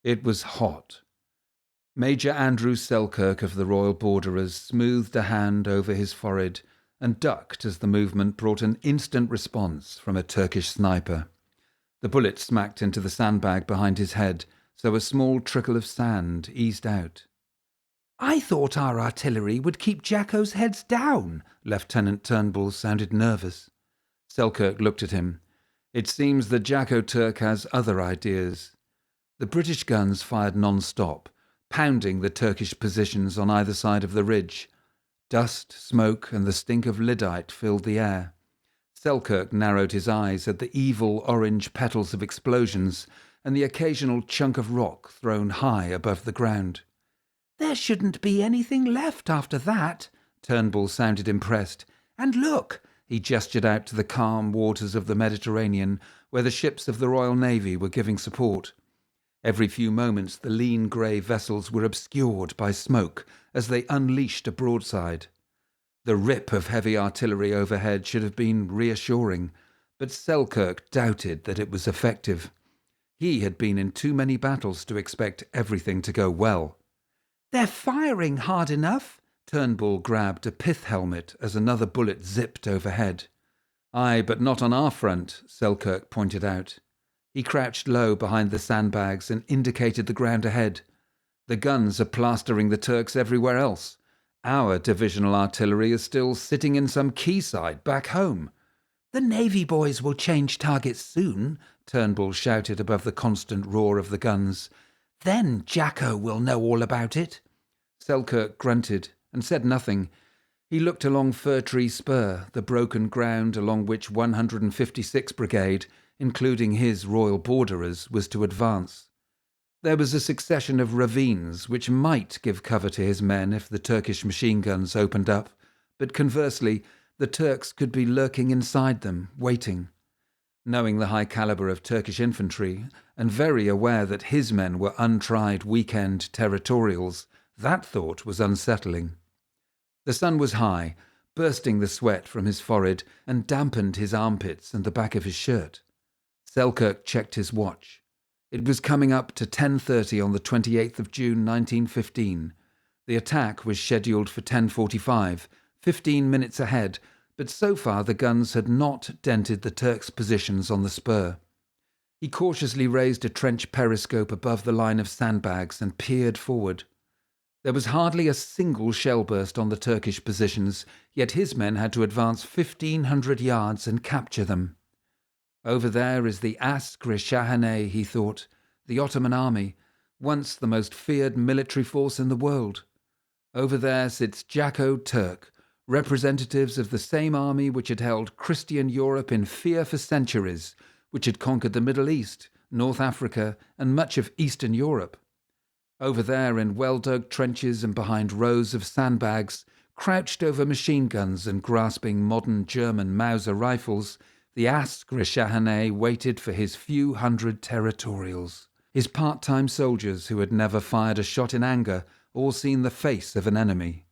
It was hot. Major Andrew Selkirk of the Royal Borderers smoothed a hand over his forehead and ducked as the movement brought an instant response from a Turkish sniper. The bullet smacked into the sandbag behind his head, so a small trickle of sand eased out. "I thought our artillery would keep Jacko's heads down." Lieutenant Turnbull sounded nervous. Selkirk looked at him. It seems the Jacko Turk has other ideas. The British guns fired non-stop, pounding the Turkish positions on either side of the ridge. Dust, smoke, and the stink of lyddite filled the air. Selkirk narrowed his eyes at the evil orange petals of explosions and the occasional chunk of rock thrown high above the ground. "There shouldn't be anything left after that." Turnbull sounded impressed. "And look!" He gestured out to the calm waters of the Mediterranean, where the ships of the Royal Navy were giving support. Every few moments the lean grey vessels were obscured by smoke as they unleashed a broadside. The rip of heavy artillery overhead should have been reassuring, but Selkirk doubted that it was effective. He had been in too many battles to expect everything to go well. "They're firing hard enough." Turnbull grabbed a pith helmet as another bullet zipped overhead. "Aye, but not on our front," Selkirk pointed out. He crouched low behind the sandbags and indicated the ground ahead. "The guns are plastering the Turks everywhere else. Our divisional artillery is still sitting in some quayside back home." "The Navy boys will change targets soon," Turnbull shouted above the constant roar of the guns. "Then Jacko will know all about it." Selkirk grunted and said nothing. He looked along Fir Tree Spur, the broken ground along which 156th Brigade, including his Royal Borderers, was to advance. There was a succession of ravines which might give cover to his men if the Turkish machine guns opened up, but conversely, the Turks could be lurking inside them, waiting. Knowing the high calibre of Turkish infantry, and very aware that his men were untried weekend territorials, that thought was unsettling. The sun was high, bursting the sweat from his forehead, and dampened his armpits and the back of his shirt. Selkirk checked his watch. It was coming up to 10:30 on the 28th of June 1915. The attack was scheduled for 10:45, 15 minutes ahead, but so far the guns had not dented the Turks' positions on the spur. He cautiously raised a trench periscope above the line of sandbags and peered forward. There was hardly a single shell burst on the Turkish positions, yet his men had to advance 1,500 yards and capture them. Over there is the Ask-Rishahaneh, he thought, the Ottoman army, once the most feared military force in the world. Over there sits Jacko Turk, representatives of the same army which had held Christian Europe in fear for centuries, which had conquered the Middle East, North Africa, and much of Eastern Europe. Over there, in well-dug trenches and behind rows of sandbags, crouched over machine guns and grasping modern German Mauser rifles, the Ask-Rishahaneh waited for his few hundred territorials, his part-time soldiers who had never fired a shot in anger or seen the face of an enemy.